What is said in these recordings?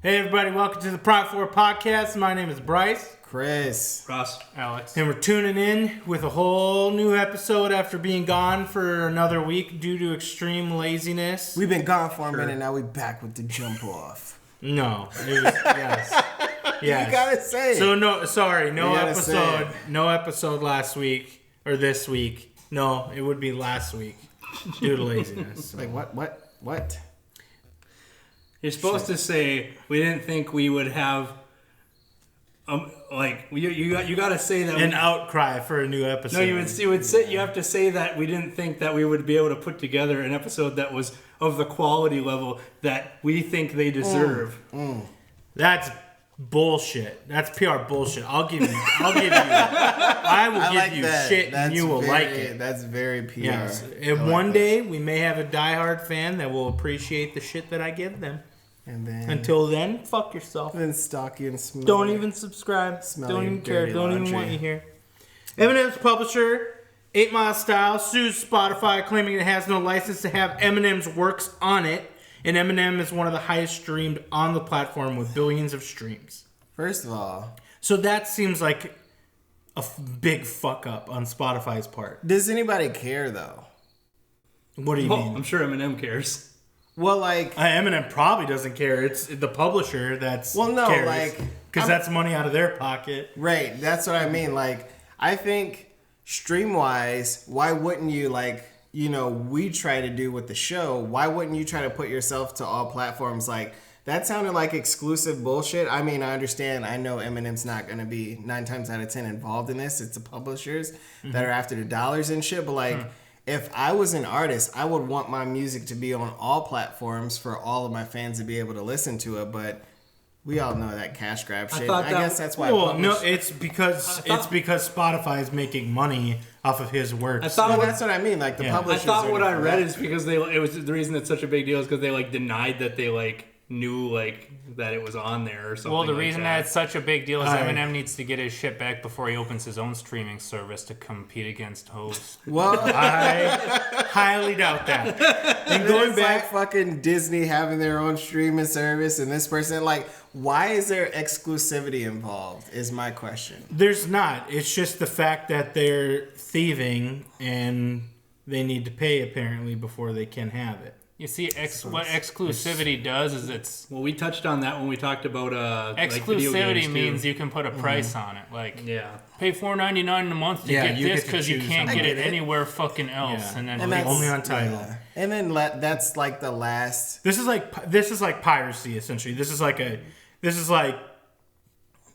Hey everybody, welcome to the Prime 4 Podcast. My name is Bryce. Chris. Ross. Alex. And we're tuning in with a whole new episode after being gone for another week due to extreme laziness. We've been gone for a minute, now we back with the jump off. No. It was, yes. Yes. You gotta say it. So no episode last week or this week. No, it would be last week due to laziness. Like what? You're supposed to say we didn't think we would have. You got to say that An outcry for a new episode. No, you would say you have to say that we didn't think that we would be able to put together an episode that was of the quality level that we think they deserve. That's bullshit. That's PR bullshit. I will give you shit and you will like it. That's very PR. Yes. And one day we may have a diehard fan that will appreciate the shit that I give them. And then until then, fuck yourself. Then stalk you and smell. Don't even subscribe. Don't even care. Don't even want you here. Eminem's publisher, 8 Mile Style, sues Spotify claiming it has no license to have Eminem's works on it. And Eminem is one of the highest streamed on the platform with billions of streams. First of all. So that seems like a big fuck up on Spotify's part. Does anybody care, though? What do you mean? I'm sure Eminem cares. Well, like... Eminem probably doesn't care. It's the publisher that's cares. Because that's money out of their pocket. Right. That's what I mean. Like, I think stream-wise, why wouldn't you, we try to do with the show, why wouldn't you try to put yourself to all platforms? Like, that sounded like exclusive bullshit. I mean, I understand. I know Eminem's not going to be 9 times out of 10 involved in this. It's the publishers that are after the dollars and shit. But, if I was an artist, I would want my music to be on all platforms for all of my fans to be able to listen to it. But we all know that cash grab shit. I guess that's why. Well, no, it's because Spotify is making money off of his work. That's what I mean. Like the publishers. I thought what I read is because it was the reason it's such a big deal is because they denied that they knew that it was on there or something. Well, the reason that it's such a big deal is Eminem needs to get his shit back before he opens his own streaming service to compete against hosts. Well, I highly doubt that. And going back, fucking Disney having their own streaming service, and this person, why is there exclusivity involved? Is my question. There's not. It's just the fact that they're thieving and they need to pay apparently before they can have it. You see, what exclusivity does is it's... Well, we touched on that when we talked about exclusivity means you can put a price on it. Pay $4.99 a month to get this because you can't get it anywhere fucking else. Yeah. And then only on Tidal. Yeah. And then that's the last... This is like piracy, essentially. This is like...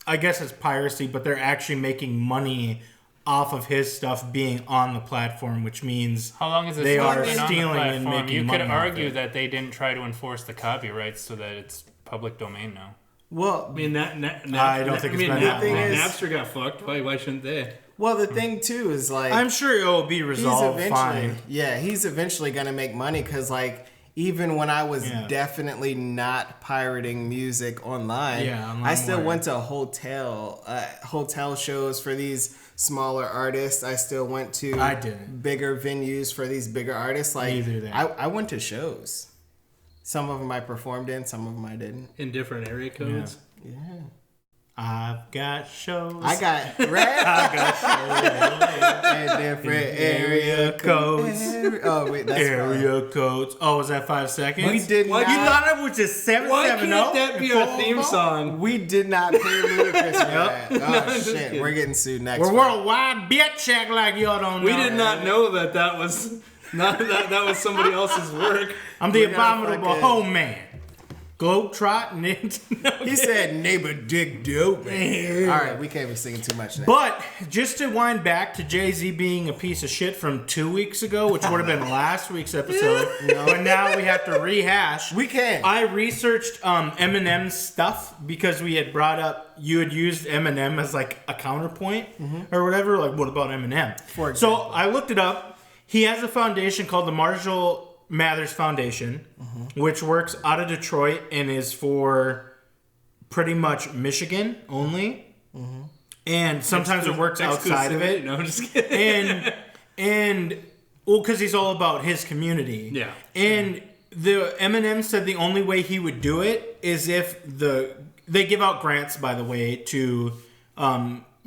I guess it's piracy, but they're actually making money off of his stuff being on the platform, which means how long is they are stealing and making you money. You could argue that they didn't try to enforce the copyrights so that it's public domain now. Well, I mean, I don't think it's been that long. Napster got fucked. Why shouldn't they? Well, the thing too is I'm sure it will be resolved fine. Yeah, he's eventually gonna make money because even when I was definitely not pirating music online, I still went to hotel shows for these smaller artists. I still went to bigger venues for these bigger artists. I went to shows. Some of them I performed in, some of them I didn't. In different area codes? Yeah. I've got shows. I got shows in different area codes. Area codes. Oh, was that 5 seconds? We did not. You thought it was just 770? Why can't that be our theme song? We did not pay Ludacris for that. Oh shit, we're getting sued next. We're worldwide, bitch. Act like y'all don't know. We did not know that was not that was somebody else's work. I'm the abominable home man. Globetrotting. He said neighbor dick dope. All right, we can't be singing too much now. But just to wind back to Jay Z being a piece of shit from 2 weeks ago, which would have been last week's episode, but now we have to rehash. We can. I researched Eminem's stuff because we had brought up, you had used Eminem as a counterpoint or whatever. What about Eminem? For example. So I looked it up. He has a foundation called the Marshall Mathers Foundation, which works out of Detroit and is for pretty much Michigan only. And sometimes it works outside of it. No, I'm just kidding. And because he's all about his community. Yeah. And the Eminem said the only way he would do it is if they give out grants, by the way, to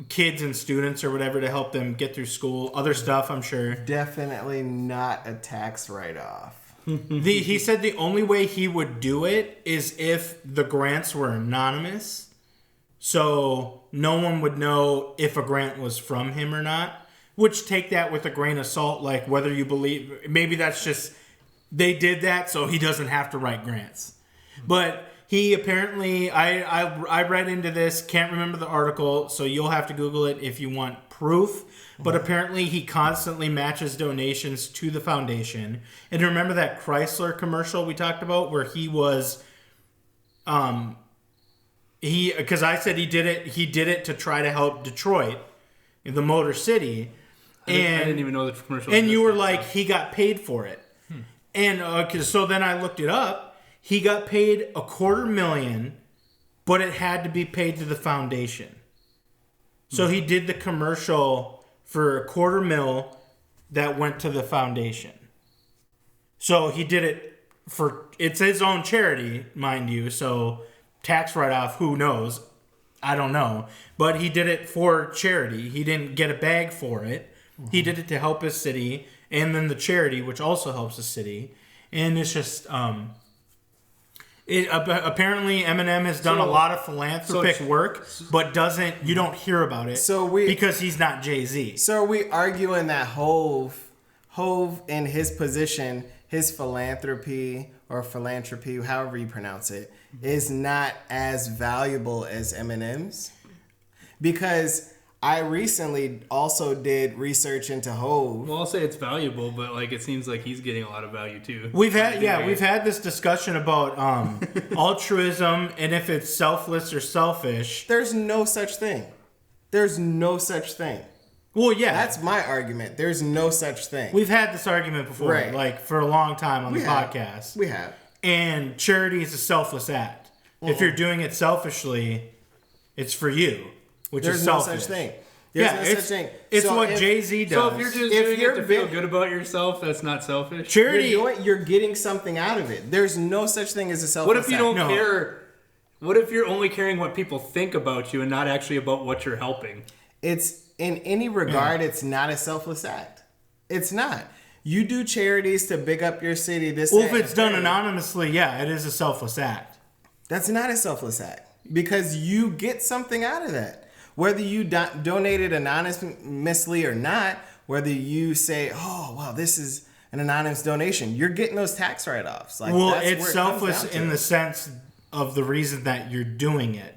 kids and students or whatever to help them get through school, other stuff, I'm sure. Definitely not a tax write-off. He said the only way he would do it is if the grants were anonymous, so no one would know if a grant was from him or not. Which, take that with a grain of salt, like whether you believe, maybe that's just, they did that so he doesn't have to write grants. But he apparently, I read into this, can't remember the article, so you'll have to Google it if you want proof. But apparently he constantly matches donations to the foundation. And remember that Chrysler commercial we talked about where he was, because I said he did it to try to help Detroit, the Motor City. I didn't even know the commercial. And you were like, he got paid for it. And so then I looked it up. He got paid $250,000, but it had to be paid to the foundation. So he did the commercial for $250,000 that went to the foundation. So he did it it's his own charity, mind you. So tax write-off, who knows? I don't know. But he did it for charity. He didn't get a bag for it. He did it to help his city, and then the charity, which also helps the city. And it's just, apparently Eminem has done a lot of philanthropic work, but you don't hear about it because he's not Jay Z. So are we arguing that Hove in his position, his philanthropy, however you pronounce it, is not as valuable as Eminem's? Because I recently also did research into Hove. Well, I'll say it's valuable, but like it seems like he's getting a lot of value too. We've had this discussion about altruism and if it's selfless or selfish. There's no such thing. Well, yeah, that's my argument. There's no such thing. We've had this argument before, like for a long time on the podcast. We have. And charity is a selfless act. If you're doing it selfishly, it's for you. There's no such thing. It's what Jay Z does. So if you're just doing it to feel good about yourself, that's not selfish. Charity, you're getting something out of it. There's no such thing as a selfish act. What if you don't care? What if you're only caring what people think about you and not actually about what you're helping? It's in any regard, it's not a selfless act. It's not. You do charities to big up your city. If it's done anonymously, it is a selfless act. That's not a selfless act because you get something out of that. Whether you donated anonymously or not, whether you say, oh, wow, this is an anonymous donation, you're getting those tax write-offs. It's selfless in the sense of the reason that you're doing it.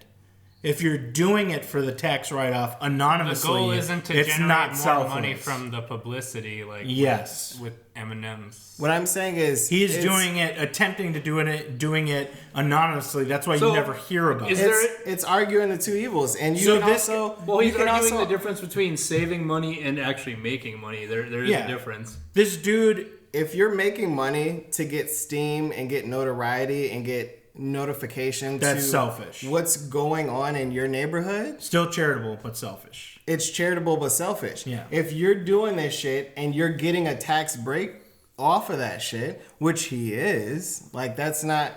If you're doing it for the tax write-off anonymously, the goal isn't to generate more money from the publicity, like with Eminem's. What I'm saying is he's doing it, attempting to doing it anonymously. That's why you never hear about it. It's arguing the two evils, and he's arguing the difference between saving money and actually making money. There is a difference. This dude, if you're making money to get steam and get notoriety and get notification that's selfish. What's going on in your neighborhood? Still charitable, but selfish. It's charitable, but selfish. Yeah. If you're doing this shit and you're getting a tax break off of that shit, which he is, like that's not.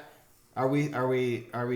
Are we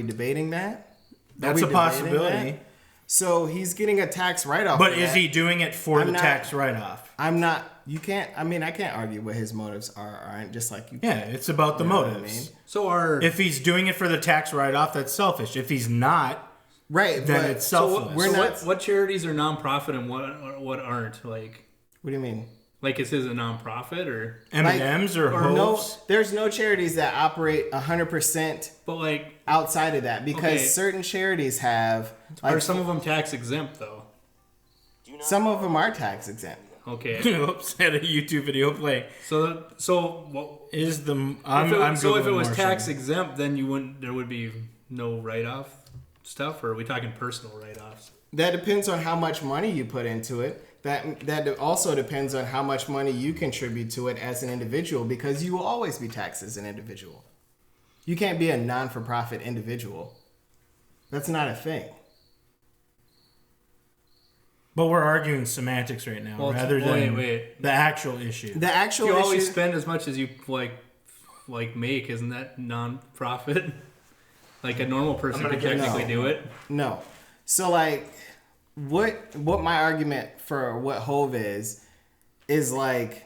debating that? That's a possibility. That? So he's getting a tax write-off. But is he doing it for the tax write-off? I'm not. You can't. I mean, I can't argue what his motives aren't. Just like you. Yeah, it's about the motives. I mean? So if he's doing it for the tax write-off, that's selfish. If he's not, then it's selfless. What charities are nonprofit and what aren't? Like, what do you mean? Like, is his a nonprofit or M&M's or Hobbs? No? There's no charities that operate 100%. But like outside of that, because certain charities have. Are some of them tax exempt though? Some of them are tax exempt. Okay. Oops, had a YouTube video play. So is the if it was tax exempt, then there would be no write-off stuff, or are we talking personal write-offs? That depends on how much money you put into it. That also depends on how much money you contribute to it as an individual, because you will always be taxed as an individual. You can't be a non-for-profit individual. That's not a thing. But we're arguing semantics right now, rather than the actual issue. The actual issue. You always issue, spend as much as you like make. Isn't that non-profit? Like a normal person could technically do it. No. So like, what my argument for what Hove is like.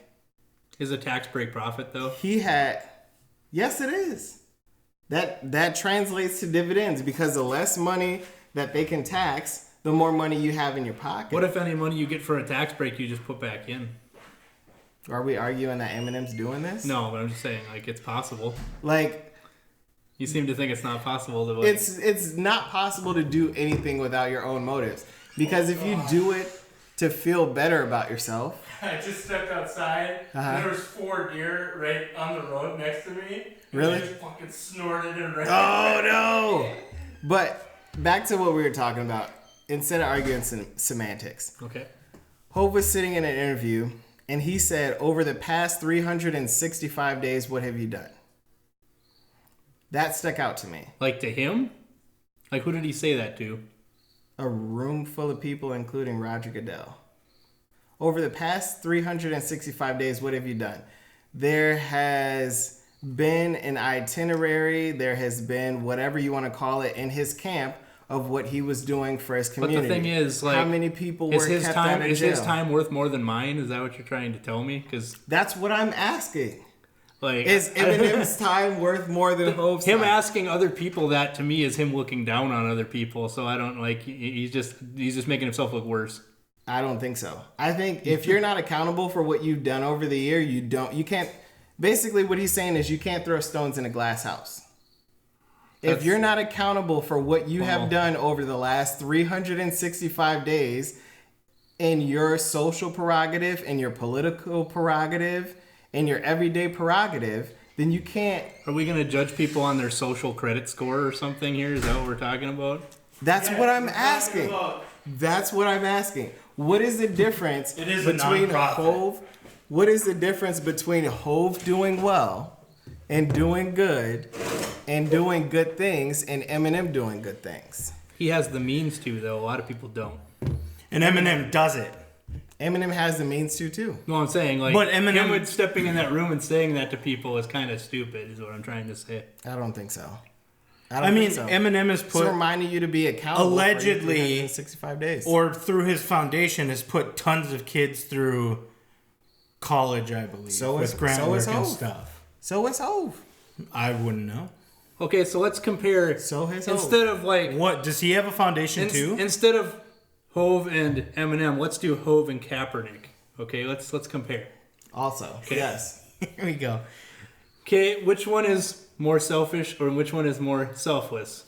Is a tax break profit though? Yes, it is. That translates to dividends because the less money that they can tax, the more money you have in your pocket. What if any money you get for a tax break you just put back in? Are we arguing that Eminem's doing this? No, but I'm just saying, like, it's possible. Like, you seem to think it's not possible to. Like, it's not possible to do anything without your own motives. Because if you do it to feel better about yourself. I just stepped outside. And there was 4 deer right on the road next to me. Really? I just fucking snorted and ran. Oh no! But back to what we were talking about. Instead of arguing semantics. Okay. Hove was sitting in an interview. And he said, over the past 365 days, what have you done? That stuck out to me. Like to him? Like who did he say that to? A room full of people, including Roger Goodell. Over the past 365 days, what have you done? There has been an itinerary. There has been whatever you want to call it in his camp of what he was doing for his community. But the thing is, like, how many people were kept out of jail? Is his time worth more than mine? Is that what you're trying to tell me? Because that's what I'm asking. Like, is Eminem's time worth more than Hove's time? Him asking other people that to me is him looking down on other people. So I don't like. He's just making himself look worse. I don't think so. I think if you're not accountable for what you've done over the year, you can't. Basically, what he's saying is you can't throw stones in a glass house. If you're not accountable for what you have done over the last 365 days in your social prerogative, in your political prerogative, in your everyday prerogative, then you can't. Are we going to judge people on their social credit score or something here? Is that what we're talking about? That's what I'm asking. That's what I'm asking. What is the difference between Hove? What is the difference between Hove doing well and doing good and doing good things and Eminem doing good things? He has the means to, though. A lot of people don't. And Eminem does it. Eminem has the means to, too. No, I'm saying, like, but Eminem stepping in that room and saying that to people is kind of stupid, is what I'm trying to say. I don't think so. Eminem has put... It's reminding you to be accountable allegedly, for 65 days. Or through his foundation, has put tons of kids through college, I believe. With groundwork and stuff. So is Hove. I wouldn't know. Okay, so let's compare. So has Hove. Instead of, like... What, does he have a foundation, too? Instead of Hove and Eminem, let's do Hove and Kaepernick. Okay, let's compare. Also, okay. Yes. Here we go. Okay, which one is more selfish or which one is more selfless?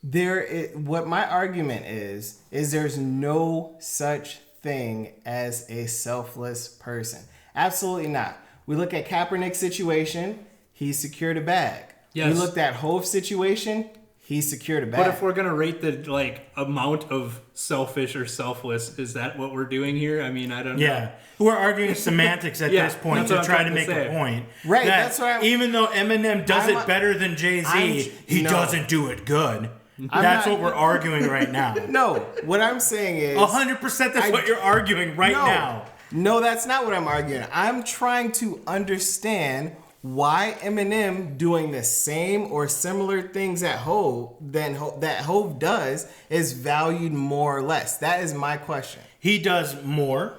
What my argument is there's no such thing as a selfless person. Absolutely not. We look at Kaepernick's situation, he secured a bag. Yes. We looked at Hove's situation, he secured a bag. But if we're gonna rate the amount of selfish or selfless, is that what we're doing here? I mean, I don't know. Yeah, we're arguing semantics at this point to try to make a point. Right. That's why. Even though Eminem does it better than Jay Z, he doesn't do it good. That's what we're arguing right now. No, what I'm saying is 100%. That's what you're arguing right now. No, that's not what I'm arguing. I'm trying to understand why Eminem doing the same or similar things that Hove does is valued more or less. That is my question. He does more,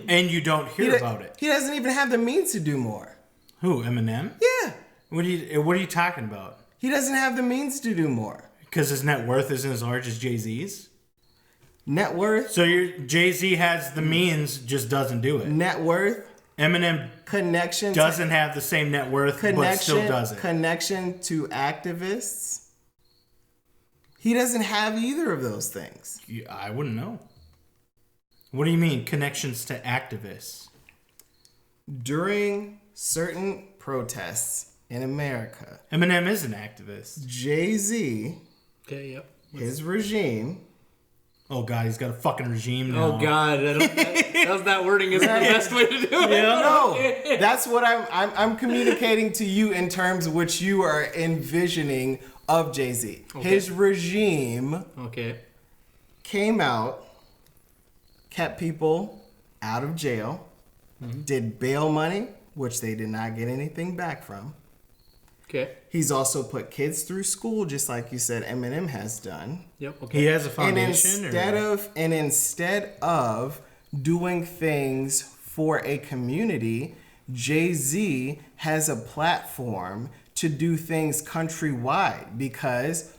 and you don't hear about it. He doesn't even have the means to do more. Who, Eminem? Yeah. What are you talking about? He doesn't have the means to do more. Because his net worth isn't as large as Jay Z's? Net worth? So Jay Z has the means, just doesn't do it. Net worth? Eminem doesn't have the same net worth, but still does it. Connection to activists? He doesn't have either of those things. I wouldn't know. What do you mean, connections to activists? During certain protests in America, Eminem is an activist. Jay Z, his regime. Oh God, he's got a fucking regime now. Oh God, that wording isn't the best way to do it. Yeah, no, that's what I'm communicating to you in terms of which you are envisioning of Jay Z. Okay. His regime, came out, kept people out of jail, did bail money, which they did not get anything back from. Okay. He's also put kids through school, just like you said Eminem has done. Yep. Okay. He has a foundation. And instead of doing things for a community, Jay Z has a platform to do things countrywide, because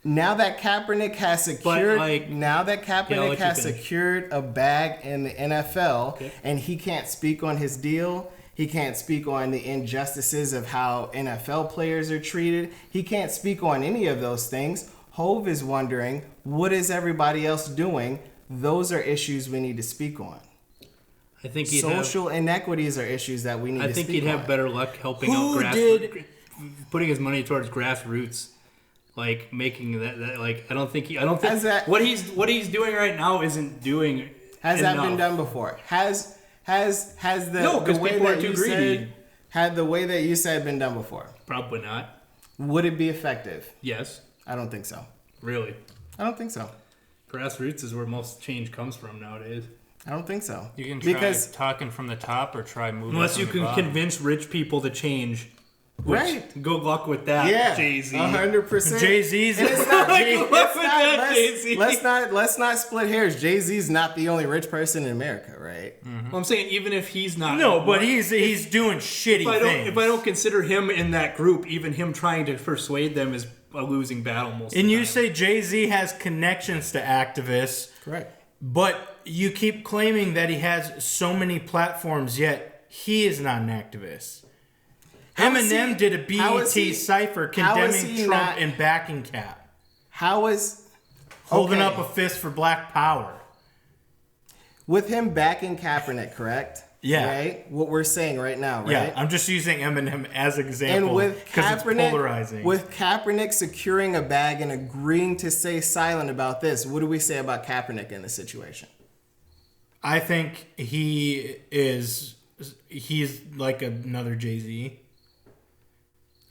now that Kaepernick has secured a bag in the NFL, okay, and he can't speak on his deal. He can't speak on the injustices of how NFL players are treated. He can't speak on any of those things. Hove is wondering, what is everybody else doing? Those are issues we need to speak on. I think social inequities are issues that we need to speak on. I think he'd have better luck helping putting his money towards grassroots, like making that like I don't think what he's doing right now isn't doing. Has enough. That been done before? Has no, because people are too greedy. Had the way that you said been done before? Probably not. Would it be effective? Yes. I don't think so. Really? I don't think so. Grassroots is where most change comes from nowadays. I don't think so. You can try talking from the top or try moving. Unless you can convince rich people to change. Right. Good luck with that, yeah, Jay Z. 100%. Jay Z's. Let's not split hairs. Jay Z's not the only rich person in America, right? Mm-hmm. Well, I'm saying even if he's not. No, but he's doing shitty things. If I don't consider him in that group, even him trying to persuade them is a losing battle most of the time. And you say Jay Z has connections to activists. Correct. But you keep claiming that he has so many platforms, yet he is not an activist. Eminem did a BET cipher condemning Trump and backing Cap. Holding up a fist for Black Power. With him backing Kaepernick, correct? Yeah. Right? What we're saying right now, right? Yeah, I'm just using Eminem as an example because it's polarizing. With Kaepernick securing a bag and agreeing to stay silent about this, what do we say about Kaepernick in this situation? I think he's like another Jay Z.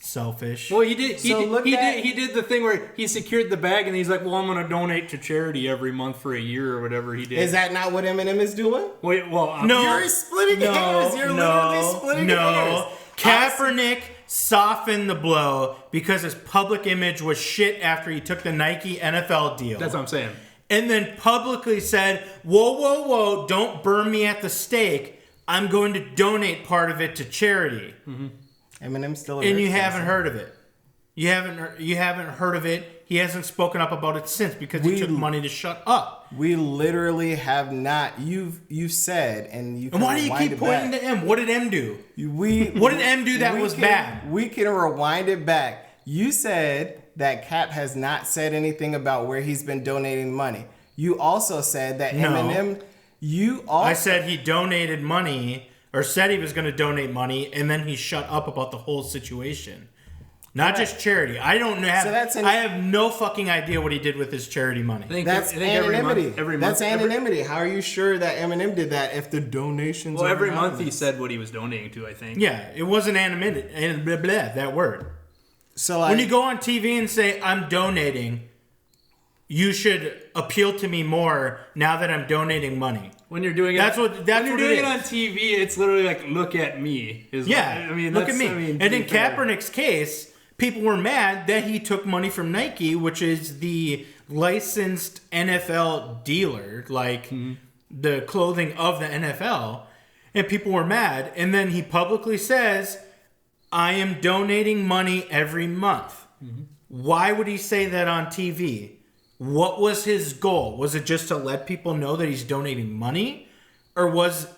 Selfish. Well, he did the thing where he secured the bag and he's like, well, I'm going to donate to charity every month for a year or whatever he did. Is that not what Eminem is doing? Wait, well, no, you're splitting hairs. You're literally splitting hairs. Kaepernick softened the blow because his public image was shit after he took the Nike NFL deal. That's what I'm saying. And then publicly said, whoa, don't burn me at the stake. I'm going to donate part of it to charity. Mm-hmm. Eminem's still and you haven't heard of it. You haven't heard of it. He hasn't spoken up about it since because he took money to shut up. We literally have not. You've said, and you. And why do you keep pointing to M? What did M do? What did M do that was bad? We can rewind it back. You said that Cap has not said anything about where he's been donating money. You also said that Eminem. I said he donated money. Or said he was going to donate money, and then he shut up about the whole situation. Not just charity. I have no fucking idea what he did with his charity money. That's anonymity. That's anonymity. How are you sure that Eminem did that if the donations? Well, every month he said what he was donating to. I think. Yeah, it wasn't anonymity. That word. So when you go on TV and say I'm donating, you should appeal to me more now that I'm donating money. When you're doing it, when you're doing it on TV, it's literally like, look at me. Look at me. And in Kaepernick's case, people were mad that he took money from Nike, which is the licensed NFL dealer, the clothing of the NFL. And people were mad. And then he publicly says, I am donating money every month. Mm-hmm. Why would he say that on TV? What was his goal? Was it just to let people know that he's donating money? Or was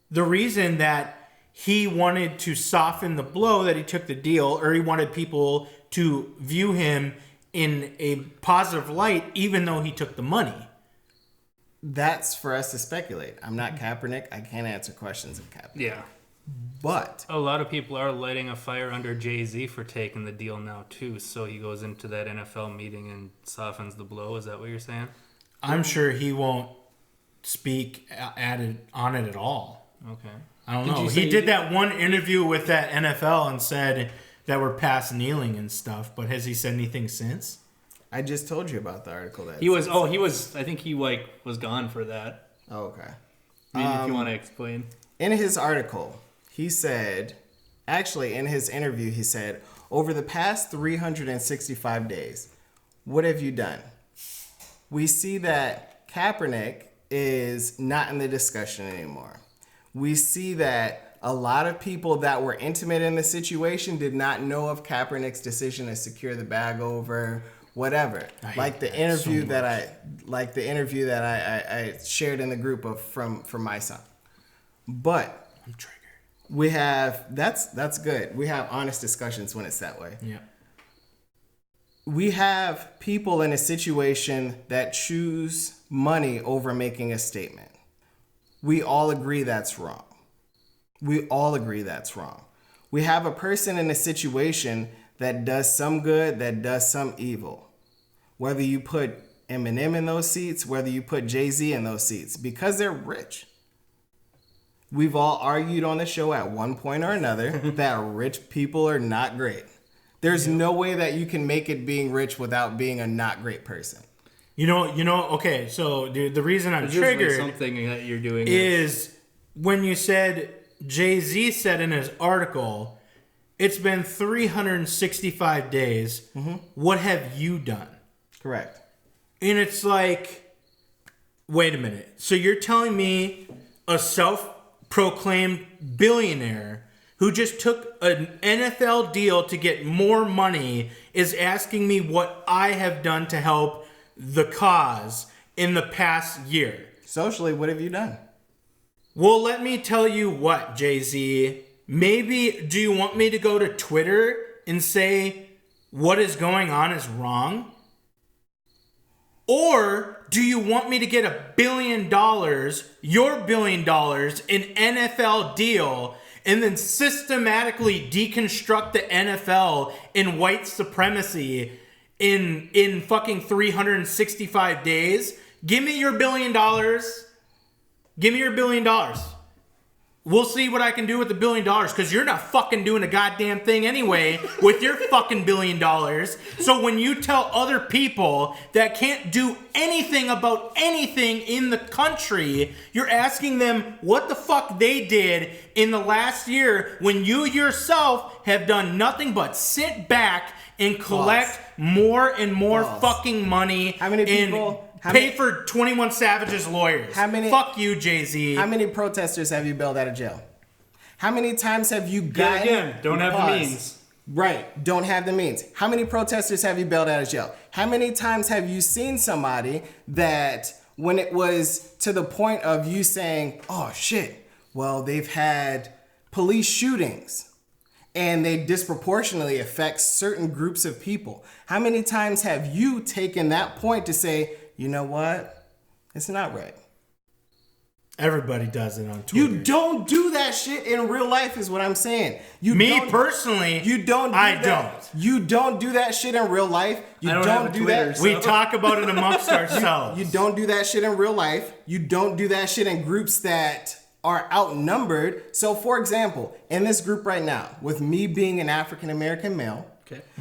the reason that he wanted to soften the blow that he took the deal, or he wanted people to view him in a positive light even though he took the money? That's for us to speculate. I'm not Kaepernick. I can't answer questions of Kaepernick. Yeah. But a lot of people are lighting a fire under Jay Z for taking the deal now too. So he goes into that NFL meeting and softens the blow. Is that what you're saying? I'm sure he won't speak on it at all. Okay. I don't know. He did that one interview with that NFL and said that we're past kneeling and stuff. But has he said anything since? I just told you about the article that he was. I think he was gone for that. Oh, okay. Maybe if you want to explain. In his article, he said, actually in his interview, he said, over the past 365 days, what have you done? We see that Kaepernick is not in the discussion anymore. We see that a lot of people that were intimate in the situation did not know of Kaepernick's decision to secure the bag over whatever. Like the interview that I shared in the group of from my son. But I'm triggered. We have that's good. We have honest discussions when it's that way. Yeah. We have people in a situation that choose money over making a statement. We all agree that's wrong. We all agree that's wrong. We have a person in a situation that does some good, that does some evil. Whether you put Eminem in those seats, whether you put Jay Z in those seats, because they're rich. We've all argued on the show at one point or another that rich people are not great. There's no way that you can make it being rich without being a not great person. You know. Okay, so the reason I'm triggered something that you're doing is when you said Jay Z said in his article, it's been 365 days. Mm-hmm. What have you done? Correct. And it's like, wait a minute. So you're telling me a self-proclaimed billionaire who just took an NFL deal to get more money is asking me what I have done to help the cause in the past year. Socially, what have you done? Well, let me tell you what, Jay Z. Maybe, do you want me to go to Twitter and say what is going on is wrong? Or do you want me to get $1 billion, your $1 billion, an NFL deal, and then systematically deconstruct the NFL in white supremacy in fucking 365 days? Give me your $1 billion. Give me your $1 billion. We'll see what I can do with the $1 billion, because you're not fucking doing a goddamn thing anyway with your fucking $1 billion. So when you tell other people that can't do anything about anything in the country, you're asking them what the fuck they did in the last year when you yourself have done nothing but sit back and collect more and more fucking money. How many people... Pay for 21 Savage's lawyers. Fuck you, Jay Z. How many protesters have you bailed out of jail? How many times have you gotten... Again, don't have the means. Right, don't have the means. How many protesters have you bailed out of jail? How many times have you seen somebody that when it was to the point of you saying, oh shit, well, they've had police shootings and they disproportionately affect certain groups of people. How many times have you taken that point to say, you know what? It's not right. Everybody does it on Twitter. You don't do that shit in real life is what I'm saying. Personally, you don't do that. You don't do that shit in real life. You don't do that. We talk about it amongst ourselves. You don't do that shit in real life. You don't do that shit in groups that are outnumbered. So for example, in this group right now, with me being an African American male,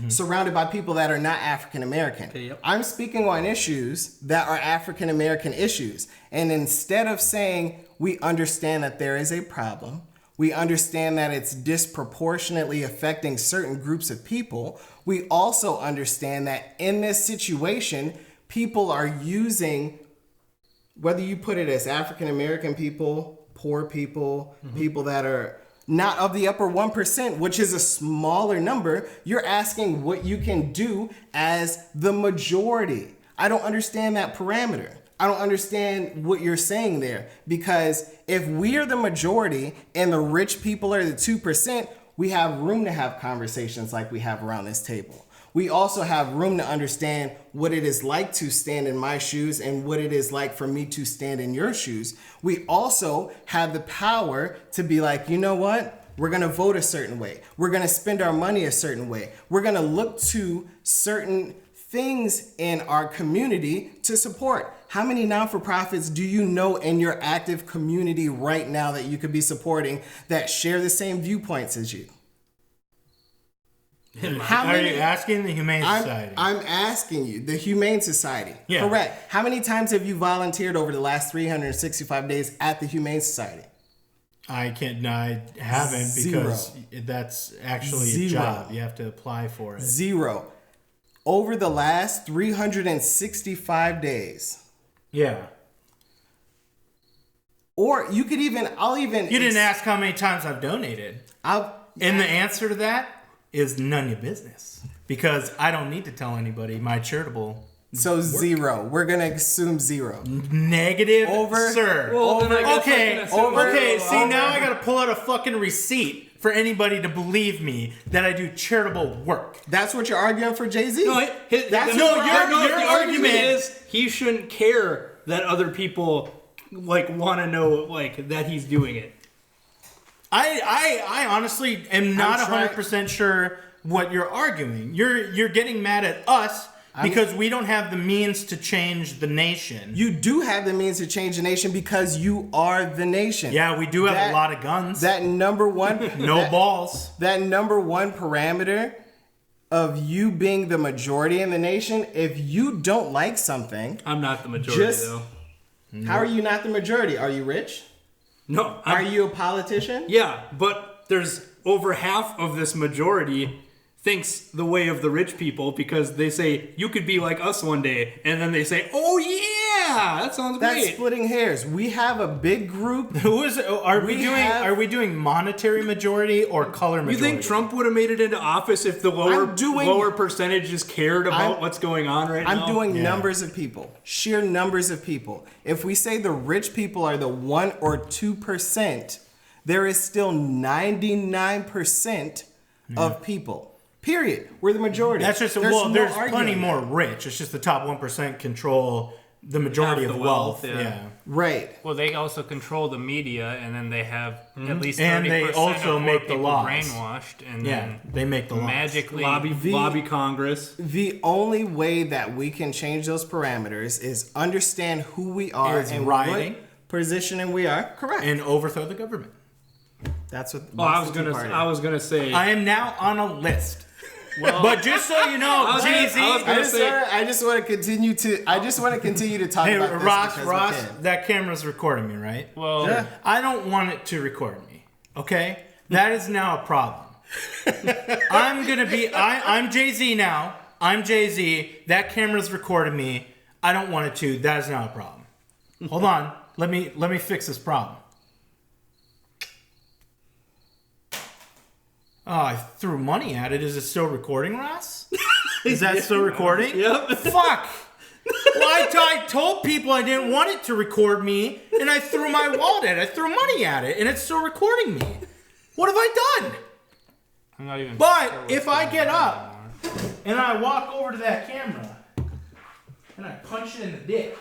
surrounded by people that are not African American. I'm speaking on issues that are African American issues. And instead of saying we understand that there is a problem, we understand that it's disproportionately affecting certain groups of people, we also understand that in this situation, people are using, whether you put it as African American people, poor people, people that are not of the upper 1%, which is a smaller number, you're asking what you can do as the majority. I don't understand that parameter. I don't understand what you're saying there, because if we're the majority and the rich people are the 2%, we have room to have conversations like we have around this table. We also have room to understand what it is like to stand in my shoes and what it is like for me to stand in your shoes. We also have the power to be like, you know what? We're going to vote a certain way. We're going to spend our money a certain way. We're going to look to certain things in our community to support. How many non-for-profits do you know in your active community right now that you could be supporting that share the same viewpoints as you? Are you asking the Humane Society? I'm asking you, the Humane Society. Yeah. Correct. How many times have you volunteered over the last 365 days at the Humane Society? I haven't because that's actually a job. You have to apply for it. 0. Over the last 365 days. Yeah. Or you could even, You didn't ask how many times I've donated. And the answer to that is none of your business. Because I don't need to tell anybody my charitable. So work. 0. We're going to assume 0. Negative, over, sir. Well, over. Okay. See, now I got to pull out a fucking receipt for anybody to believe me that I do charitable work. That's what you're arguing for, Jay Z? No, your argument is he shouldn't care that other people want to know that he's doing it. I honestly am not 100% sure what you're arguing. You're getting mad at us because we don't have the means to change the nation. You do have the means to change the nation because you are the nation. Yeah, we do have a lot of guns. That number one balls. That number one parameter of you being the majority in the nation, if you don't like something, I'm not the majority though. How are you not the majority? Are you rich? No. Are you a politician? Yeah, but there's over half of this majority thinks the way of the rich people because they say, you could be like us one day. And then they say, oh yeah, that sounds great. That's splitting hairs. We have a big group. Are we doing monetary majority or color majority? You think Trump would have made it into office if the lower percentages cared about what's going on right now? I'm doing numbers of people, sheer numbers of people. If we say the rich people are the 1 or 2%, there is still 99% of people. Period. We're the majority. That's just there's plenty more rich. It's just the top 1% control the majority of wealth. Yeah. Right. Well, they also control the media, and then they have at least 30% and they also of make the laws brainwashed, and they make the magically lobby Congress. The only way that we can change those parameters is understand who we are and rioting. what positioning we are. Correct. And overthrow the government. That's what. I was gonna say. I am now on a list. Well, but just so you know, Jay Z. I just want to continue to talk about this. Ross, that camera's recording me, right? Well, yeah. I don't want it to record me. Okay, that is now a problem. I'm Jay Z now. I'm Jay Z. That camera's recording me. I don't want it to. That is now a problem. Hold on. Let me fix this problem. Oh, I threw money at it. Is it still recording, Ross? Is that still recording? Yep. Fuck. Well, I told people I didn't want it to record me, and I threw my wallet at it. I threw money at it, and it's still recording me. What have I done? I'm not even. But if I get up and I walk over to that camera and I punch it in the dick,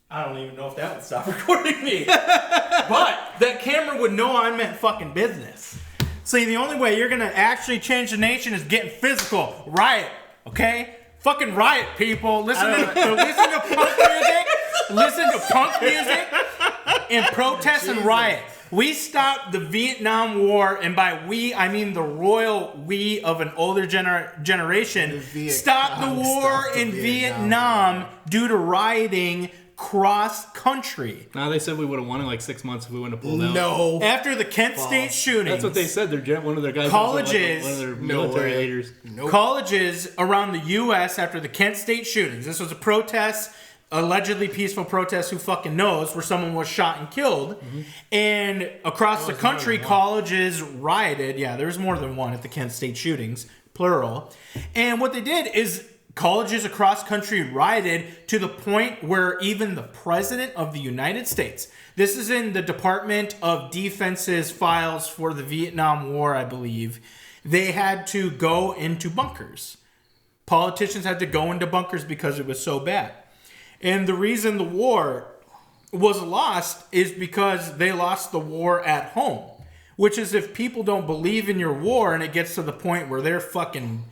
I don't even know if that would stop recording me. But that camera would know I meant fucking business. See, the only way you're gonna actually change the nation is getting physical. Riot, okay? Fucking riot, people. Listen to punk music. Listen to punk music and protest and riot. We stopped the Vietnam War, and by we, I mean the royal we of an older generation. Stopped the war in Vietnam due to rioting cross country. Now they said we would have won in like 6 months if we wouldn't have pulled out. No. After the Kent State shooting. That's what they said. One of their guys. Colleges. One of their military leaders. Nope. Colleges around the U.S. after the Kent State shootings. This was a protest, allegedly peaceful protest. Who fucking knows? Where someone was shot and killed, and across the country, colleges rioted. Yeah, there was more than one at the Kent State shootings, plural. And what they did is, colleges across country rioted to the point where even the president of the United States, this is in the Department of Defense's files for the Vietnam War, I believe, they had to go into bunkers. Politicians had to go into bunkers because it was so bad. And the reason the war was lost is because they lost the war at home. Which is, if people don't believe in your war and it gets to the point where they're fucking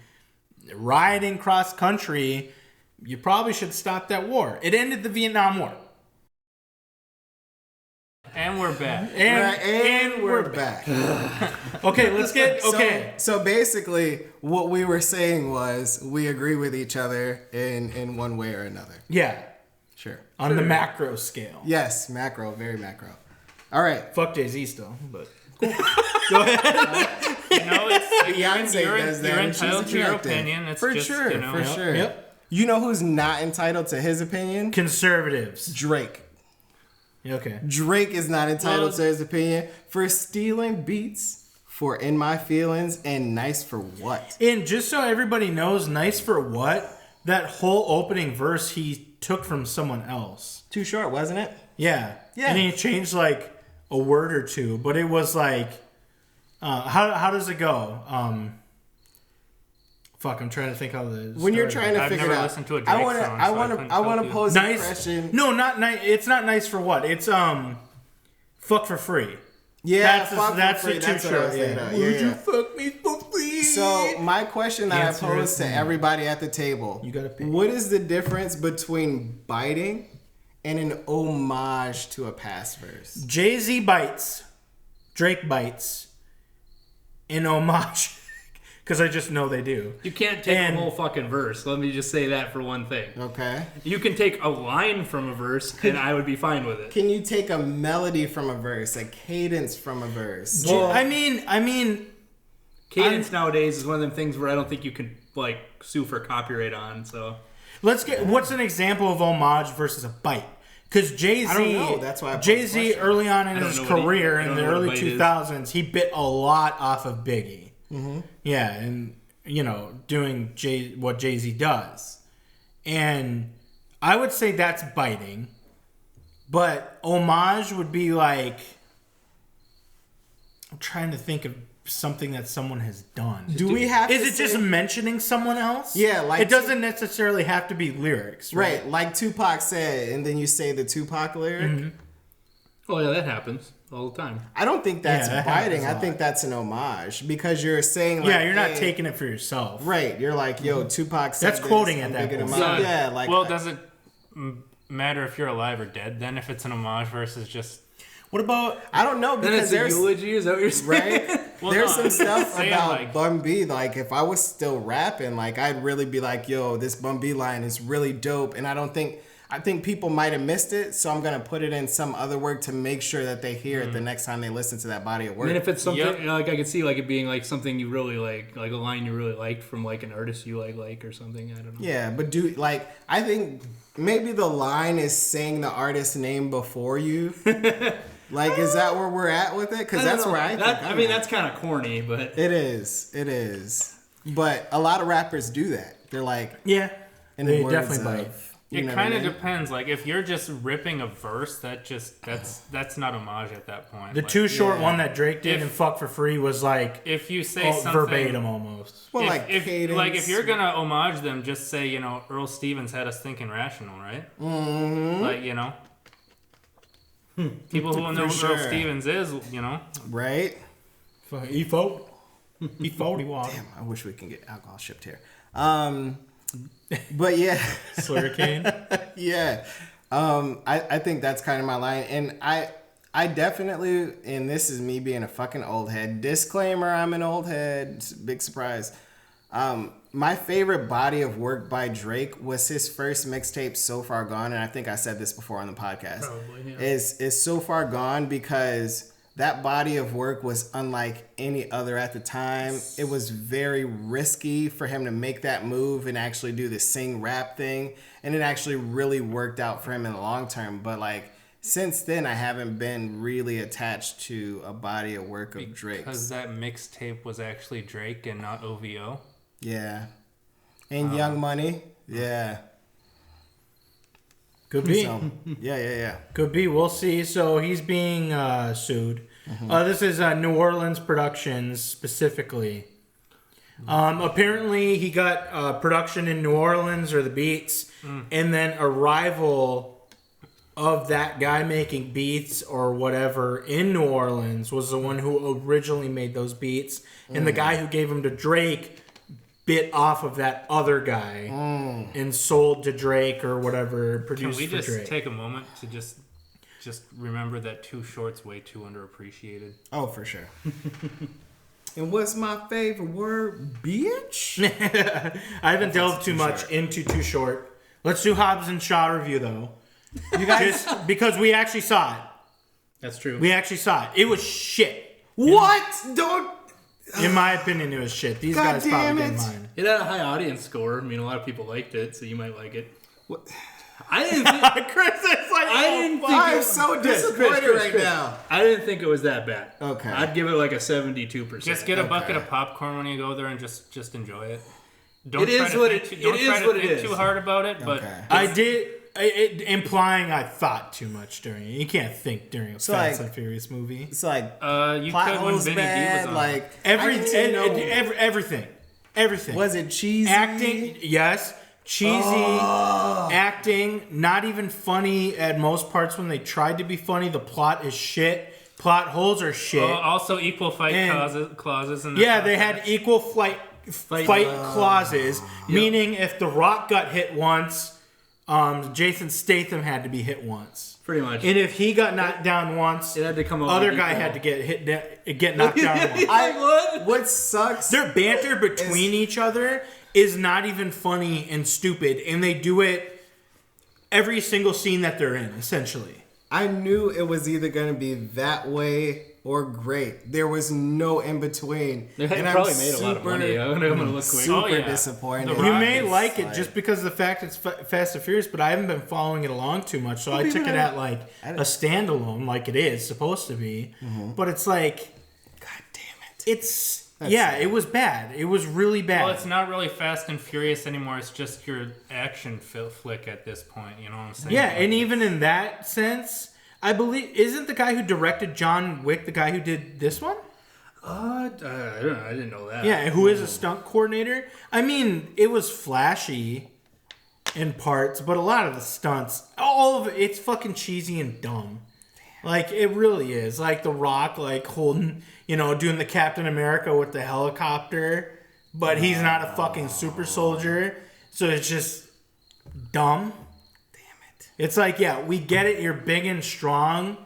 rioting cross country, you probably should stop that war. It ended the Vietnam War. And we're back. And we're back. Okay, let's get... Okay. So basically, what we were saying was we agree with each other in one way or another. Yeah. Sure. On the macro scale. Yes, macro, very macro. All right. Fuck Jay Z still, but cool. Go ahead. It's Beyonce does that. You're entitled to your opinion. It's for just, sure. For sure. Yep. You know who's not entitled to his opinion? Conservatives. Drake. Okay. Drake is not entitled to his opinion for stealing beats for In My Feelings and Nice for What. And just so everybody knows, Nice for What, that whole opening verse he took from someone else. Too short, wasn't it? Yeah. And he changed like a word or two, but it was like, how does it go? Fuck, I'm trying to think how the when you're trying to figure it out. Listened to a Drake song, I want to pose a question. No, not nice. It's not Nice for What. It's fuck for free. Yeah, that's the too short. Would you fuck me for free? So my question that I pose to everybody at the table: you gotta pick. What is the difference between biting and an homage to a past verse? Jay Z bites, Drake bites, in homage. Because I just know they do. You can't take a whole fucking verse. Let me just say that for one thing. Okay. You can take a line from a verse, and I would be fine with it. Can you take a melody from a verse, a cadence from a verse? Well, I mean, cadence nowadays is one of them things where I don't think you can like sue for copyright on. So let's get. What's an example of homage versus a bite? Because Jay Z, I don't know. That's why Jay Z early on in his career in the early 2000s, he bit a lot off of Biggie. Mm-hmm. Yeah, and doing what Jay Z does, and I would say that's biting, but homage would be like, I'm trying to think of something that someone has done. Do we have? Is it just mentioning someone else? Yeah, like it doesn't necessarily have to be lyrics, right? Like Tupac said, and then you say the Tupac lyric. Mm-hmm. Oh yeah, that happens all the time. I don't think that's biting. I think that's an homage because you're saying like, you're not taking it for yourself, right? You're like, yo, Tupac said that's quoting at that point. Yeah, like. Well, does it matter if you're alive or dead? Then if it's an homage versus just. What about? I don't know because there's a eulogy. Is that what you're saying? Right? Well, there's some stuff about like, Bun B. Like if I was still rapping, like I'd really be like, yo, this Bun B line is really dope, and I think people might have missed it, so I'm gonna put it in some other work to make sure that they hear it the next time they listen to that body of work. And if it's something like I could see like it being like something you really like a line you really liked from like an artist you like or something. I don't know. Yeah, but I think maybe the line is saying the artist's name before you. Like, is that where we're at with it? Because that's where I think. I mean, that's kind of corny, but it is. But a lot of rappers do that. They're like, yeah, in they the definitely bite. It kind of depends. Like if you're just ripping a verse, that's not homage at that point. The Too Short one that Drake did in Fuck for Free was like if you say something verbatim almost. Well, if you're gonna homage them, just say Earl Stevens had us thinking rational, right? Mm-hmm. Like people who know who Earl Stevens is, right? E40 water. Damn, I wish we can get alcohol shipped here. But yeah, Slurricane. Yeah, I think that's kind of my line, and I definitely, and this is me being a fucking old head. Disclaimer: I'm an old head. Big surprise. My favorite body of work by Drake was his first mixtape, So Far Gone, and I think I said this before on the podcast. Probably, yeah. Is So Far Gone because that body of work was unlike any other at the time. It was very risky for him to make that move and actually do the sing rap thing, and it actually really worked out for him in the long term. But like since then, I haven't been really attached to a body of work of Drake. Because that mixtape was actually Drake and not OVO. Yeah. And Young Money. Yeah. Could be. So, yeah. Could be. We'll see. So he's being sued. Mm-hmm. This is New Orleans Productions specifically. Apparently he got production in New Orleans or the beats, and then a rival of that guy making beats or whatever in New Orleans was the one who originally made those beats, and the guy who gave them to Drake bit off of that other guy and sold to Drake or whatever, produced for Drake. Can we just take a moment to just remember that Too Short's way too underappreciated? Oh, for sure. And what's my favorite word? Bitch? I haven't delved too much into Too Short. Let's do Hobbs and Shaw review, though. You guys... Just because we actually saw it. That's true. We actually saw it. It was shit. What? Don't. In my opinion, it was shit. These God guys probably damn didn't it. mind. It had a high audience score. I mean, a lot of people liked it, so you might like it. What? I didn't think. Chris is like, I'm so disappointed right now. I didn't think it was that bad. Okay. I'd give it like a 72%. Just get a bucket of popcorn when you go there and just enjoy it. Don't It is what it is. Too hard about it, but I did. Implying I thought too much during it. You can't think during a Fast and Furious movie. It's like you plot could when holes Vinny bad, D was on. like Everything. Was it cheesy? Acting, yes. Cheesy acting, not even funny at most parts when they tried to be funny. The plot is shit. Plot holes are shit. Also, equal fight clauses. In yeah, they had equal fight clauses, meaning if The Rock got hit once, Jason Statham had to be hit once. Pretty much. And if he got knocked down once, it had to come up other guy had to get knocked down once. What sucks? Their banter between each other is not even funny and stupid, and they do it every single scene that they're in, essentially. I knew it was either going to be that way or great. There was no in between. They probably made a lot of money. I'm going to look quick. Super disappointed. You may like it just because of the fact it's Fast and Furious, but I haven't been following it along too much, so I took it at like a standalone, like it is supposed to be. But it's like, God damn it! It was bad. It was really bad. Well, it's not really Fast and Furious anymore. It's just your action flick at this point. You know what I'm saying? Yeah, and even in that sense, I believe isn't the guy who directed John Wick the guy who did this one? I didn't know that. Yeah, who is a stunt coordinator. I mean, it was flashy in parts, but a lot of the stunts, all of it, it's fucking cheesy and dumb. Like, it really is. Like, The Rock, like, holding, doing the Captain America with the helicopter, but he's not a fucking super soldier, so it's just dumb. It's like, yeah, we get it, you're big and strong,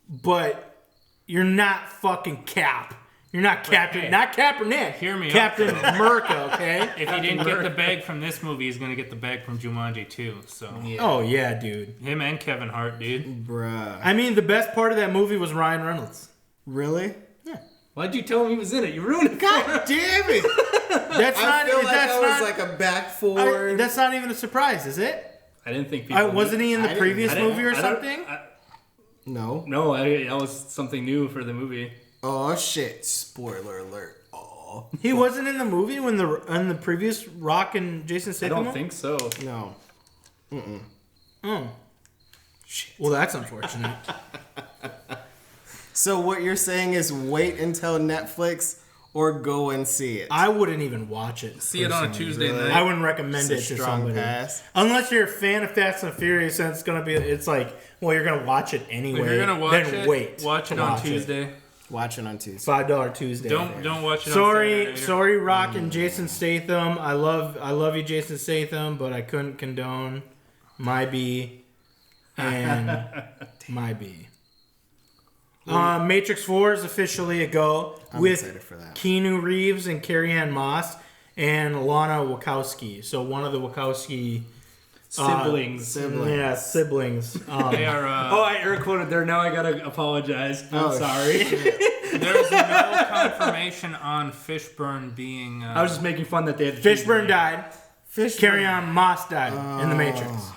but you're not fucking Cap. You're not Captain, not Kaepernick. Hear me Captain America, okay? If he didn't get the bag from this movie, he's going to get the bag from Jumanji too. So Oh, yeah, dude. Him and Kevin Hart, dude. Bruh. I mean, the best part of that movie was Ryan Reynolds. Really? Yeah. Why'd you tell him he was in it? You ruined it. God damn it! That's not. I feel like that's that not, was like a back forward. that's not even a surprise, is it? I didn't think people wasn't he in the previous movie or something? No. No, that was something new for the movie. Oh shit! Spoiler alert! Oh, He wasn't in the movie when on the previous Rock and Jason I Statham. don't think so. no. Oh, shit. Well, that's unfortunate. So what you're saying is wait until Netflix or go and see it. I wouldn't even watch it. See it on a Tuesday night. I wouldn't recommend it It's a to strong somebody. pass. Unless you're a fan of Fast and Furious, and it's like, well, you're gonna watch it anyway. If you're gonna watch then it, wait. watch it on Tuesday. Watch it on Tuesday. $5 Tuesday. Don't watch it on Saturday. Sorry, Rock and Jason Statham. I love you, Jason Statham, but I couldn't condone my B and my B. Matrix 4 is officially a go with excited for that. Keanu Reeves and Carrie-Anne Moss and Lana Wachowski. So one of the Wachowski Siblings. Yeah, siblings. They are. I air quoted there. Now I gotta apologize. I'm sorry. There's no confirmation on Fishburne being. I was just making fun that they had Fishburne died. Carrie-Anne Moss died in the Matrix.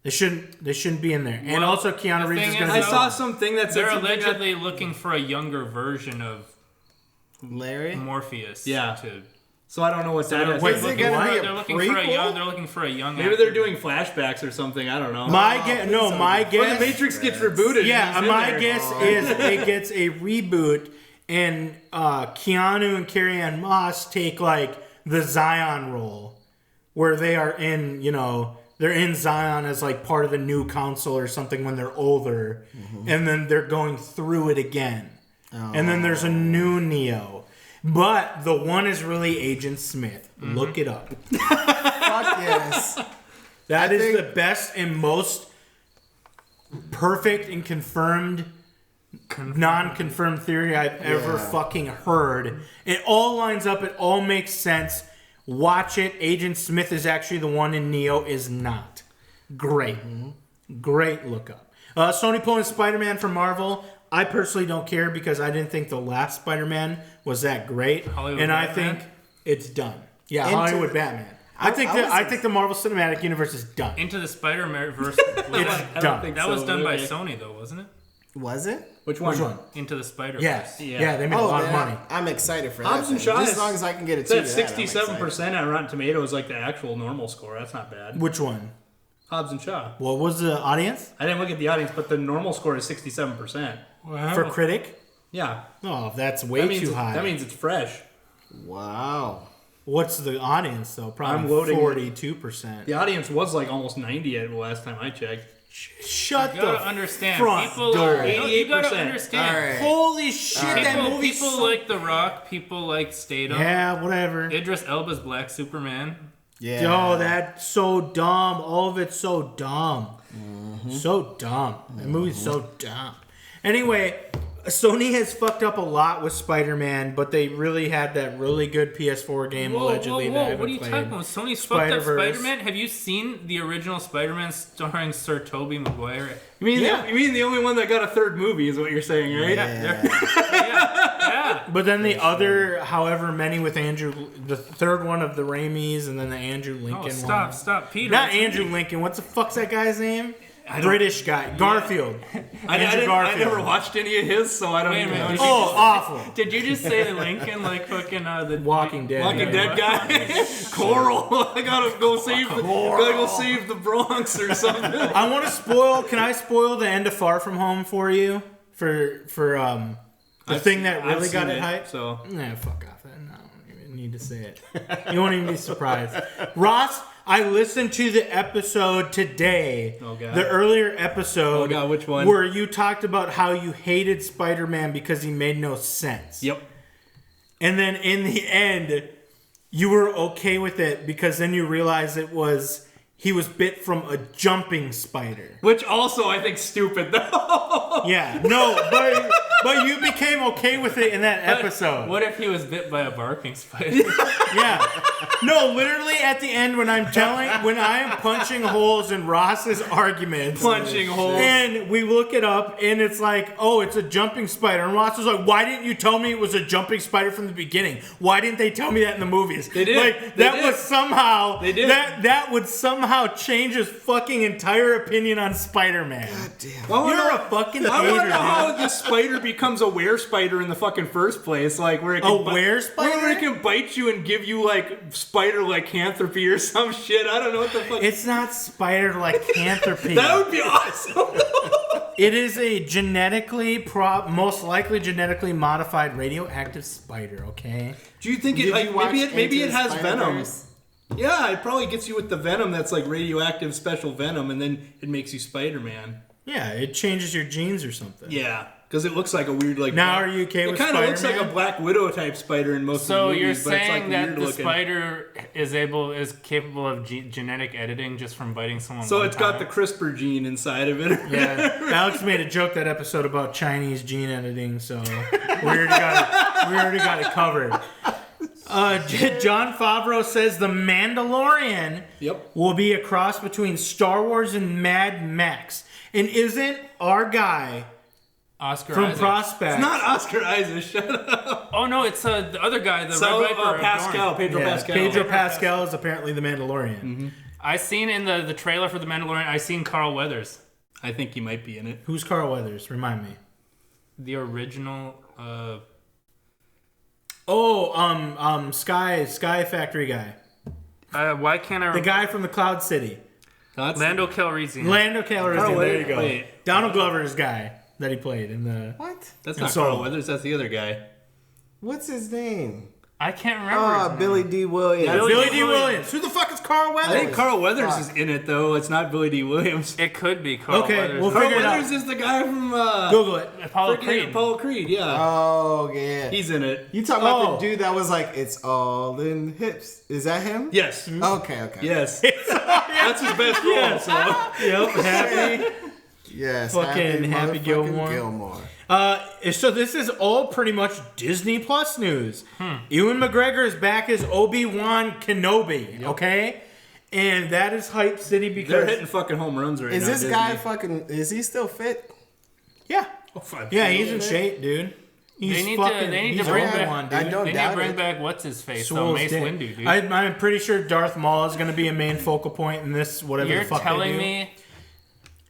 They shouldn't be in there. And also Keanu Reeves is going to be... I saw something that said they're allegedly looking for a younger version of Larry Morpheus. Yeah. To, so I don't know what that is. Wait, is it going to be a they're looking for a young. Maybe actor. they're doing flashbacks or something. I don't know. My guess... When the Matrix gets rebooted. Yeah, my guess is it gets a reboot and Keanu and Carrie-Anne Moss take like the Zion role where they are in, they're in Zion as like part of the new council or something when they're older, and then they're going through it again. And then there's a new Neo. But the one is really Agent Smith. Look it up. Fuck yes. That is the best and most perfect and confirmed non-confirmed theory I've ever fucking heard. It all lines up. It all makes sense. Watch it. Agent Smith is actually the one and Neo is not. Great. Great look up. Sony pulling Spider-Man from Marvel. I personally don't care because I didn't think the last Spider-Man was that great, and I think it's done. Yeah, Hollywood Batman. I think the Marvel Cinematic Universe is done. Into the Spider-Verse. It's done. That was done by Sony, though, wasn't it? Was it? Which one? Into the Spider-Verse. Yes. Yeah, they made a lot of money. I'm excited for Hobbs that. and Shaw just as long as I can get it to 67% on Rotten Tomatoes, like the actual normal score. That's not bad. Which one? Hobbs and Shaw. What was the audience? I didn't look at the audience, but the normal score is 67%. For critic? Yeah. Oh, that's way too high. That means it's fresh. Wow. What's the audience, though? Probably 42%. The audience was like almost 90 at the last time I checked. Shut the understand. front People, door. 88%. You gotta understand. Right. Holy shit, that movie. People like The Rock. People like Statham. Yeah, whatever. Idris Elba's Black Superman. Yeah. Oh, that's so dumb. All of it's so dumb. So dumb. That movie's so dumb. Anyway, Sony has fucked up a lot with Spider-Man, but they really had that really good PS4 game allegedly. That I haven't what are you played. talking about? Sony fucked up Spider-Verse. Spider-Man? Have you seen the original Spider-Man starring Sir Tobey Maguire? You mean the only one that got a third movie is what you're saying, right? Yeah. But then the other, however many with the third one of the Raimis, and then the Andrew Lincoln one. Stop, Peter. Not Andrew Lincoln. What's the fuck's that guy's name? British guy. Garfield. I never watched any of his, so I don't even know. Oh, awful. Did you just say Lincoln like fucking the Walking Dead. Walking Dead guy. Coral. I gotta go save the Bronx or something. I want to spoil. Can I spoil the end of Far From Home for you? For the thing that really got it hyped? So. Nah, fuck off. No, I don't even need to say it. You won't even be surprised. Ross, I listened to the episode today. Oh, God. The earlier episode. Oh, God, which one? Where you talked about how you hated Spider-Man because he made no sense. Yep. And then in the end, you were okay with it because then you realized he was bit from a jumping spider. Which also I think stupid though. Yeah, no, but you became okay with it in that episode. What if he was bit by a barking spider? Yeah. No, literally at the end when I am punching holes in Ross's arguments. Punching holes. And we look it up and it's like, oh, it's a jumping spider. And Ross was like, why didn't you tell me it was a jumping spider from the beginning? Why didn't they tell me that in the movies? They did. Like, that would somehow change his fucking entire opinion on Spider-Man. God damn. You're a fucking hater, I wonder dude. how the spider becomes a were-spider in the fucking first place. Like where it can were-spider? where it can bite you and give you like spider lycanthropy or some shit. I don't know what the fuck. It's not spider lycanthropy. That would be awesome. It is a most likely genetically modified radioactive spider, okay? Do you think maybe it has venom? Yeah, it probably gets you with the venom that's like radioactive special venom, and then it makes you Spider-Man. Yeah, it changes your genes or something. Yeah, because it looks like a weird like. Now, are you okay with Spider-Man? It kind of looks like a Spider-Man? Black Widow type spider in most of the movies. So you're but it's, like, saying that weird the looking. spider is capable of genetic editing just from biting someone? So one it's got time? the CRISPR gene inside of it. Yeah, Alex made a joke that episode about Chinese gene editing, so we already got it covered. John Favreau says The Mandalorian will be a cross between Star Wars and Mad Max. And isn't our guy Oscar from Isaac. Prospect? It's not Oscar Isaac. Shut up. Oh no, it's the other guy, the Red Viper. Pascal. Pedro Pascal. Pedro Pascal is apparently the Mandalorian. Mm-hmm. I seen in the trailer for The Mandalorian, I seen Carl Weathers. I think he might be in it. Who's Carl Weathers? Remind me. The original... Sky Factory guy. why can't I remember? The guy from the Cloud City. Lando Calrissian. Lando Calrissian, there you go. Wait. Donald Glover's guy that he played in the... What? That's not Carl Weathers. That's the other guy. What's his name? I can't remember. his name. Billy D. Williams. Yeah, Billy D. Williams. Who the fuck is Carl Weathers? I think Carl Weathers is in it though. It's not Billy D. Williams. It could be Carl Okay, Weathers. we'll Carl figure it out. Weathers is the guy from Google it. Apollo Creed. Apollo Creed. Yeah. Oh, yeah. He's in it. You talking about the dude that was like, it's all in hips. Is that him? Yes. Okay. Yes. That's his best role. So. Yep, Happy. Yes. Fucking Happy Gilmore. So this is all pretty much Disney Plus news. Ewan McGregor is back as Obi-Wan Kenobi, okay? And that is Hype City because... They're hitting fucking home runs right now. Is this Disney. guy fucking... Is he still fit? Yeah. Yeah, he's in shape, dude. They need to bring bring back what's his face, though, Mace Windu, dude. I'm pretty sure Darth Maul is going to be a main focal point in this. Whatever You're the fuck telling they do. me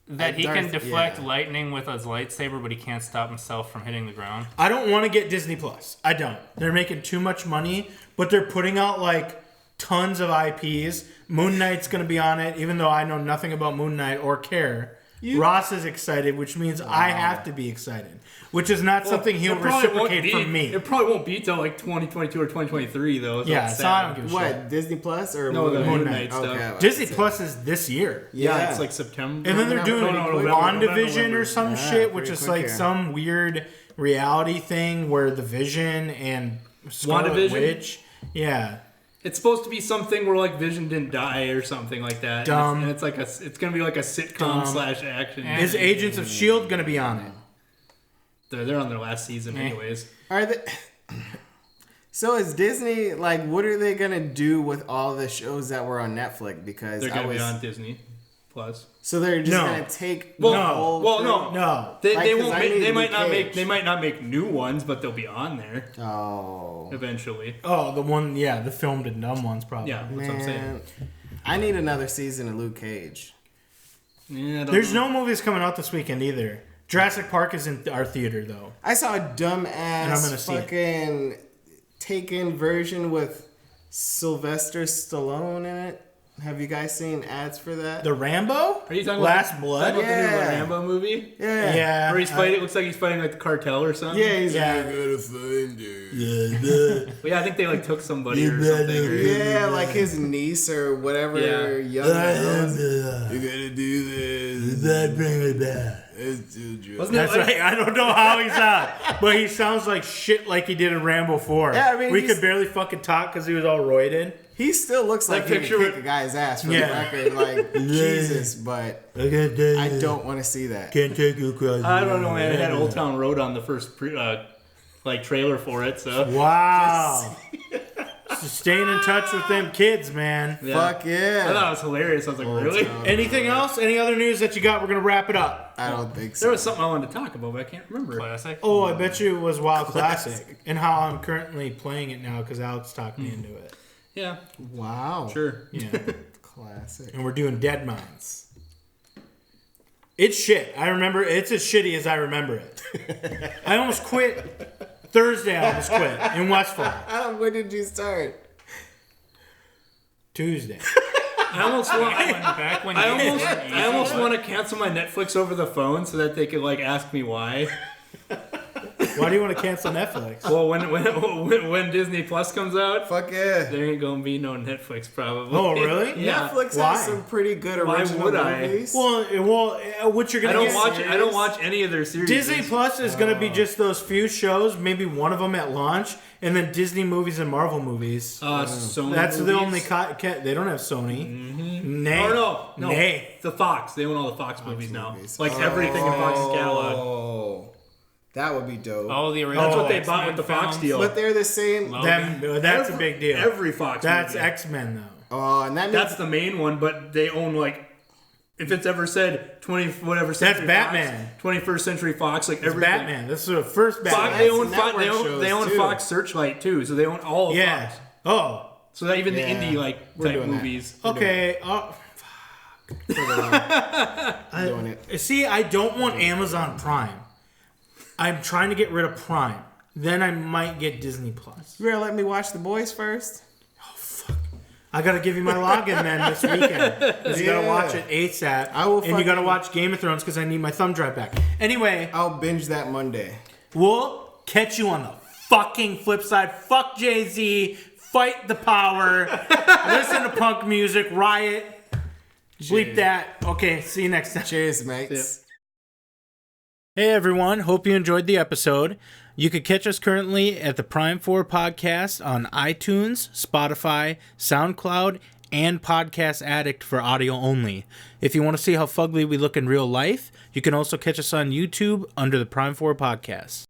that he can deflect lightning with his lightsaber, but he can't stop himself from hitting the ground? I don't want to get Disney Plus. I don't. They're making too much money, but they're putting out like tons of IPs. Moon Knight's going to be on it, even though I know nothing about Moon Knight or care. Ross is excited, which means I have to be excited, which is not something he'll reciprocate from me. It probably won't be till like 2022 or 2023, though. So yeah, so I don't give a shit. What, Disney Plus or no, the Moon Knight stuff? Okay, Disney Plus is this year. Yeah, it's like September. And then they're doing WandaVision or some shit, which is like some weird reality thing where the Vision and Scarlet Witch. Yeah. It's supposed to be something where like Vision didn't die or something like that. Dumb. And it's like it's gonna be like a sitcom / action. Is Agents of S.H.I.E.L.D. gonna be on it? They're on their last season anyways. Are they? So is Disney like? What are they gonna do with all the shows that were on Netflix? Because they're gonna be on Disney Plus. So they're just gonna take no. They won't. They might not make. They might not make new ones, but they'll be on there. Oh. Eventually. Oh, the one. Yeah, the filmed and dumb ones probably. Yeah, that's what I'm saying. I need another season of Luke Cage. Yeah, there's no movies coming out this weekend either. Jurassic Park is in our theater though. I saw a dumbass fucking Taken version with Sylvester Stallone in it. Have you guys seen ads for that? The Rambo? Are you talking Last about, Blood? Talking about the new Rambo movie? Yeah. Where he's fighting, it looks like he's fighting like the cartel or something. Yeah, he's like, I gotta find her. Well, yeah, I think they like took somebody or something. Yeah, like his niece or whatever. Young girls. You gotta do this. That bring it back. That's right. I don't know how he's out, but he sounds like shit like he did in Rambo 4. Yeah, I mean, we could barely fucking talk because he was all roided. He still looks like he could kick a guy's ass for the record. Like, Jesus, but I don't want to see that. Can't take you across. I don't know, man. It had Old Town Road on the first trailer for it, so. Wow. Just staying in touch with them kids, man. Yeah. Fuck yeah. I thought it was hilarious. I was like, really? Anything else? Any other news that you got? We're going to wrap it up. I don't think so. There was something I wanted to talk about, but I can't remember. Classic. Oh, I bet you it was WoW Classic. And how I'm currently playing it now because Alex talked me into it. Yeah. Wow. Sure. Yeah. Classic. And we're doing Dead Mines. It's shit. I remember it's as shitty as I remember it. I almost quit. Thursday I almost quit in Westfall. When did you start? Tuesday. I almost want to cancel my Netflix over the phone so that they could like ask me why. Why do you want to cancel Netflix? Well, when Disney Plus comes out, fuck yeah, there ain't gonna be no Netflix probably. Oh really? Yeah. Netflix has some pretty good original movies. Well, what you're gonna? I don't watch any of their series. Disney Plus is gonna be just those few shows, maybe one of them at launch, and then Disney movies and Marvel movies. Sony. That's movies? the only. They don't have Sony. Mm-hmm. Nay. Oh no. Nay. The Fox. They own all the Fox movies now. Like everything in Fox's catalog. Oh. That would be dope. Oh, the original. That's what they bought with the Fox deal. But they're the same. That's a big deal. Every Fox That's movie. X-Men, though. Oh, and that's the main one, but they own, like, if it's ever said 20, whatever century That's Batman. Fox, 21st Century Fox, like everything. Batman. This is the first Batman. Fox, they own Fox Searchment, too, so they own all of Fox. Oh. So that even the indie, type movies. Okay. I'm doing it. See, I don't want Amazon Prime. I'm trying to get rid of Prime. Then I might get Disney Plus. You better let me watch The Boys first. Oh, fuck. I got to give you my login then this weekend. Because you got to watch it ASAP. And you got to watch Game of Thrones because I need my thumb drive back. Anyway. I'll binge that Monday. We'll catch you on the fucking flip side. Fuck Jay Z. Fight the power. Listen to punk music. Riot. Bleep that. Okay, see you next time. Cheers, mates. Hey everyone, hope you enjoyed the episode. You could catch us currently at the Prime 4 Podcast on iTunes, Spotify, SoundCloud, and Podcast Addict for audio only. If you want to see how fugly we look in real life, you can also catch us on YouTube under the Prime 4 Podcast.